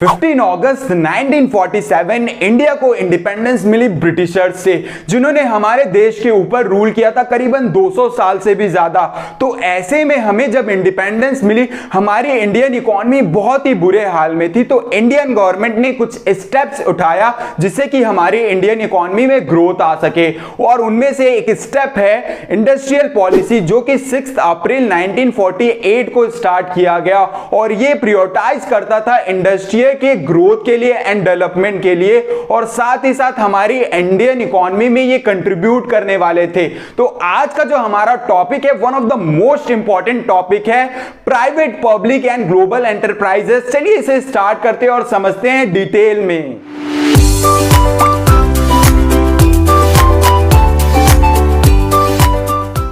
15 अगस्त 1947 India को independence मिली Britishers से, जिन्होंने हमारे देश के ऊपर रूल किया था करीबन 200 साल से भी ज्यादा। तो ऐसे में हमें जब इंडिपेंडेंस मिली, हमारी इंडियन इकोनॉमी बहुत ही बुरे हाल में थी। तो इंडियन गवर्नमेंट ने कुछ स्टेप्स उठाया जिससे कि हमारी इंडियन इकोनॉमी में ग्रोथ आ सके, और उनमें से एक स्टेप है इंडस्ट्रियल पॉलिसी, जो कि 6 अप्रैल 1948 को स्टार्ट किया गया। और ये प्रायोरिटाइज करता था इंडस्ट्रियल के ग्रोथ के लिए एंड डेवलपमेंट के लिए, और साथ ही साथ हमारी इंडियन इकोनॉमी में ये कंट्रीब्यूट करने वाले थे। तो आज का जो हमारा टॉपिक है, one of the most important topic है private, public and global enterprises. चलिए इसे स्टार्ट करते हैं और समझते हैं डिटेल में।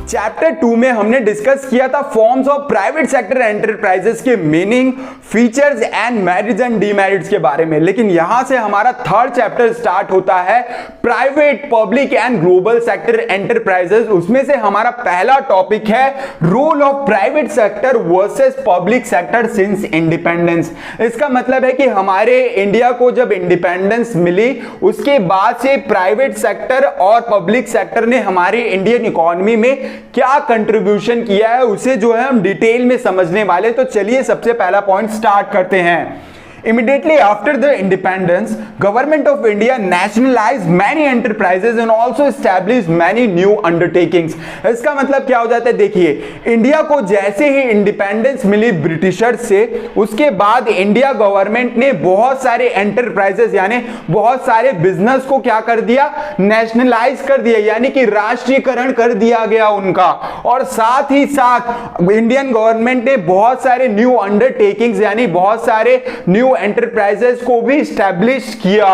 चैप्टर 2 में हमने डिस्कस किया था forms of private sector enterprises के meaning, features and merits and demerits के बारे में। लेकिन यहां से हमारा थर्ड चैप्टर स्टार्ट होता है private, public and global sector enterprises. उसमें से हमारा पहला टॉपिक है role of private sector versus public sector since independence. इसका मतलब है कि हमारे इंडिया को जब इंडिपेंडेंस मिली, उसके बाद से प्राइवेट सेक्टर और पब्लिक सेक्टर ने हमारी इंडियन इकोनॉमी में क्या कंट्रीब्यूशन किया है, उसे जो है हम डिटेल में समझने वाले। तो चलिए सबसे पहला पॉइंट स्टार्ट करते हैं। Immediately after the independence, Government of India nationalized many enterprises and also established many new undertakings। इसका मतलब क्या हो जाता है, देखिए इंडिया को जैसे ही इंडिपेंडेंस मिली ब्रिटिशर्स से, उसके बाद इंडिया गवर्नमेंट ने बहुत सारे एंटरप्राइजेस यानी बहुत सारे बिजनेस को क्या कर दिया, नेशनलाइज कर दिया, यानी कि राष्ट्रीयकरण कर दिया गया उनका। और साथ ही साथ इंडियन गवर्नमेंट ने बहुत सारे न्यू अंडरटेकिंग्स यानी बहुत सारे न्यू एंटरप्राइजेस को भी स्टैब्लिश किया।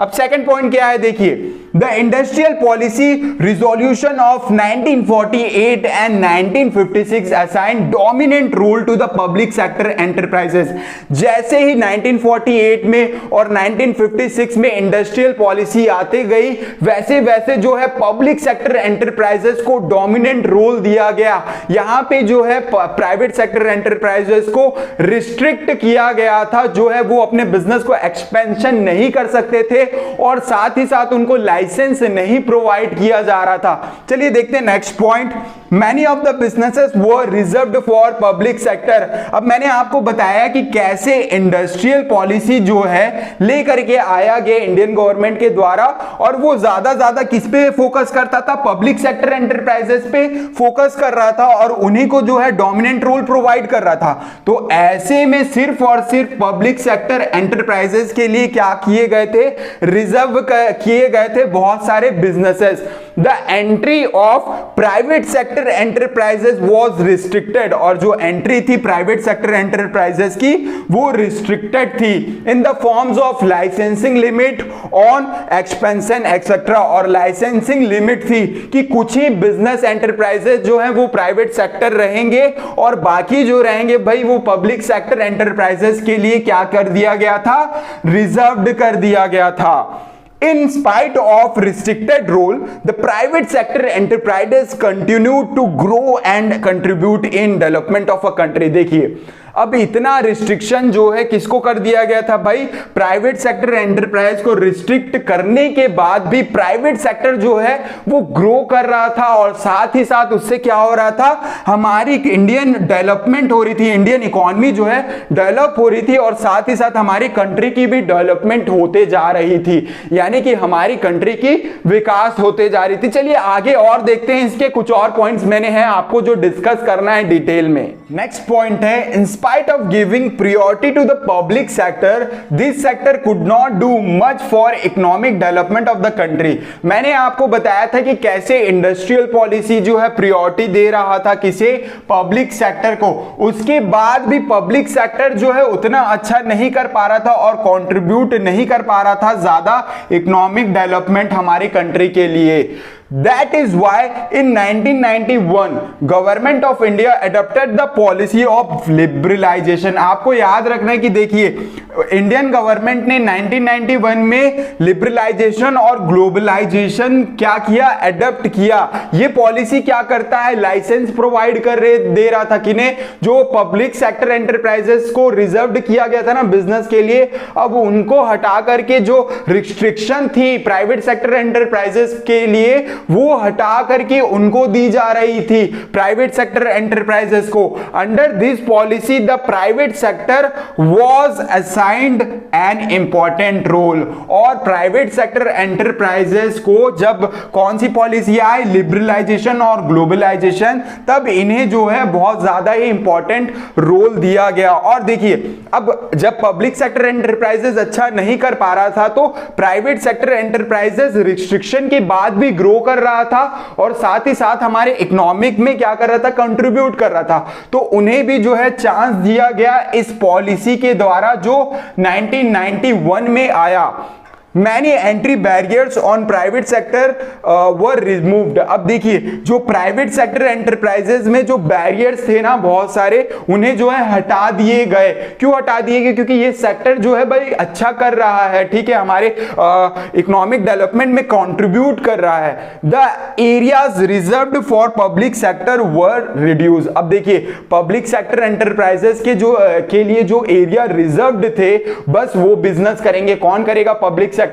अब सेकंड पॉइंट क्या है, देखिए the industrial policy resolution of 1948 and 1956 assign dominant role to the public sector enterprises. जैसे ही 1948 में और 1956 में इंडस्ट्रियल पॉलिसी आते गई, वैसे वैसे जो है पब्लिक सेक्टर एंटरप्राइजेस को डोमिनेंट रोल दिया गया। यहां पे जो है प्राइवेट सेक्टर एंटरप्राइजेस को रिस्ट्रिक्ट किया गया था, जो है वो अपने बिजनेस को एक्सपेंशन नहीं कर सकते थे, और साथ ही साथ उनको लाइसेंस नहीं प्रोवाइड किया जा रहा था। चलिए देखते हैं next point, many of the businesses were reserved for public sector. अब मैंने आपको बताया कि कैसे इंडस्ट्रियल पॉलिसी जो है लेकर के आया गया इंडियन गवर्नमेंट के द्वारा, और वो ज्यादा किस पे फोकस करता था, पब्लिक सेक्टर एंटरप्राइजेस पे फोकस कर रहा था, और उन्हीं को जो है डोमिनेंट रोल प्रोवाइड कर रहा था। तो ऐसे में सिर्फ और सिर्फ पब्लिक सेक्टर एंटरप्राइजेस के लिए क्या किए गए थे, रिजर्व किए गए थे बहुत सारे businesses. The entry of private sector enterprises was restricted, और जो एंट्री थी प्राइवेट सेक्टर एंटरप्राइजेस की वो रिस्ट्रिक्टेड थी in the forms of licensing limit on expansion etcetera. और लाइसेंसिंग लिमिट थी कि कुछ ही बिजनेस एंटरप्राइजेस जो है वो प्राइवेट सेक्टर रहेंगे, और बाकी जो रहेंगे भाई वो पब्लिक सेक्टर एंटरप्राइजेस के लिए क्या कर दिया गया था, रिजर्व्ड कर दिया गया था। In spite of restricted role, the private sector enterprises continue to grow and contribute in development of a country। देखिए अब इतना रिस्ट्रिक्शन जो है किसको कर दिया गया था भाई, प्राइवेट सेक्टर एंटरप्राइज को रिस्ट्रिक्ट करने के बाद भी प्राइवेट सेक्टर जो है वो ग्रो कर रहा था, और साथ ही साथ उससे क्या हो रहा था, हमारी इंडियन डेवलपमेंट हो रही थी, इंडियन इकोनॉमी जो है डेवलप हो रही थी, और साथ ही साथ हमारी कंट्री की भी डेवलपमेंट होते जा रही थी, यानी कि हमारी कंट्री की विकास होते जा रही थी। चलिए आगे और देखते हैं, इसके कुछ और पॉइंट्स मैंने हैं आपको जो डिस्कस करना है डिटेल में। नेक्स्ट पॉइंट है, इन spite of giving priority to the public sector, this sector could not do much for economic development of the country। मैंने आपको बताया था कि कैसे इंडस्ट्रियल पॉलिसी जो है प्रायोरिटी दे रहा था किसे, पब्लिक सेक्टर को। उसके बाद भी पब्लिक सेक्टर जो है उतना अच्छा नहीं कर पा रहा था और कंट्रीब्यूट नहीं कर पा रहा था ज्यादा इकोनॉमिक डेवलपमेंट हमारी कंट्री के लिए। That is why in 1991 government of India adopted the policy of liberalization। आपको याद रखना है कि देखिए इंडियन गवर्नमेंट ने 1991 में लिबरलाइजेशन और ग्लोबलाइजेशन क्या किया, एडॉप्ट किया। ये पॉलिसी क्या करता है, लाइसेंस प्रोवाइड दे रहा था किन्हें, जो पब्लिक सेक्टर एंटरप्राइजेस को रिजर्व्ड किया गया था ना बिजनेस के लिए, अब उनको हटा करके जो रिस्ट्रिक्शन थी प्राइवेट सेक्टर एंटरप्राइजेस के लिए वो हटा करके उनको दी जा रही थी प्राइवेट सेक्टर एंटरप्राइजेस को। Under this policy the private sector was assigned an important role. और प्राइवेट सेक्टर एंटरप्राइजेस को जब कौन सी पॉलिसी आई, लिबरलाइजेशन और ग्लोबलाइजेशन, तब इन्हें जो है बहुत ज्यादा ही इंपॉर्टेंट रोल दिया गया। और देखिए अब जब पब्लिक सेक्टर एंटरप्राइजेस अच्छा नहीं कर पा रहा था तो प्राइवेट सेक्टर एंटरप्राइजेस रिस्ट्रिक्शन के बाद भी ग्रो कर रहा था और साथ ही साथ हमारे इकोनॉमिक में क्या कर रहा था, कंट्रीब्यूट कर रहा था। तो उन्हें भी जो है चांस दिया गया इस पॉलिसी के द्वारा जो 1991 में आया। Many entry barriers on private sector were removed। अब देखिए जो प्राइवेट सेक्टर एंटरप्राइजेस में जो बैरियर्स थे ना बहुत सारे, उन्हें जो है हटा दिए गए। क्यों हटा दिए गए, क्योंकि ये सेक्टर जो है भाई अच्छा कर रहा है, ठीक है, हमारे इकोनॉमिक डेवलपमेंट में कंट्रीब्यूट कर रहा है। The areas reserved for public sector were reduce. अब देखिए पब्लिक सेक्टर एंटरप्राइजेस के लिए जो एरिया रिजर्व्ड थे, बस वो बिजनेस करेंगे, कौन करेगा, पब्लिक सेक्टर,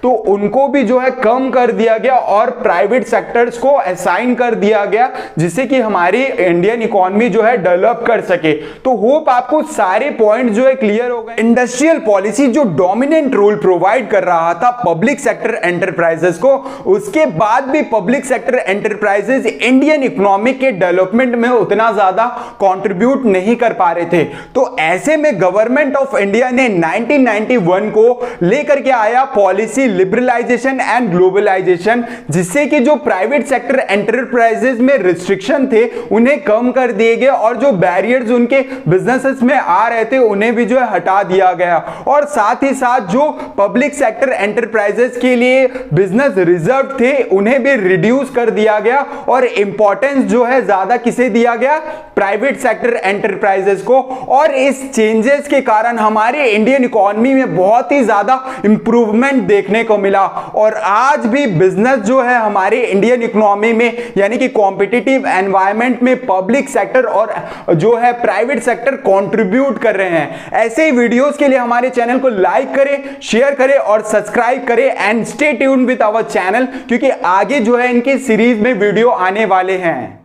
तो उनको भी जो है कम कर दिया गया और प्राइवेट सेक्टर्स को असाइन कर दिया गया, जिससे कि हमारी इंडियन इकोनॉमी जो है डेवलप कर सके। तो होप आपको सारे पॉइंट जो है क्लियर हो गए। इंडस्ट्रियल पॉलिसी जो डोमिनेंट रोल प्रोवाइड कर रहा था पब्लिक सेक्टर एंटरप्राइजेस को, उसके बाद भी public sector enterprises Indian economy के डेवलपमेंट में उतना ज्यादा कंट्रीब्यूट नहीं कर पा रहे थे। तो ऐसे में गवर्नमेंट ऑफ इंडिया ने 1991 को लेकर के आया पॉलिसी लिबरलाइजेशन एंड ग्लोबलाइजेशन, जिससे कि जो प्राइवेट सेक्टर एंटरप्राइजेस में रिस्ट्रिक्शन थे उन्हें कम कर दिए गए और जो बैरियर्स उनके बिजनेसेस में आ रहे थे उन्हें भी जो है हटा दिया गया। और साथ ही साथ जो पब्लिक सेक्टर एंटरप्राइजेस के लिए बिजनेस रिजर्व थे उन्हें भी रिड्यूस कर दिया गया और इंपॉर्टेंस जो है ज्यादा किसे दिया गया, प्राइवेट सेक्टर एंटरप्राइजेस को। और इस चेंजेस के कारण हमारे इंडियन इकोनॉमी में बहुत ही ज्यादा इंप्रूवमेंट देखने को मिला और आज भी बिजनेस जो है हमारे इंडियन इकोनॉमी में यानी कि कॉम्पिटिटिव एनवायरनमेंट में पब्लिक सेक्टर और जो है प्राइवेट सेक्टर कंट्रीब्यूट कर रहे हैं। ऐसे ही वीडियोस के लिए हमारे चैनल को लाइक करें, शेयर करें और सब्सक्राइब करें and stay tuned with our channel, क्योंकि आगे जो है इनके सीरीज में वीडियो आने वाले हैं।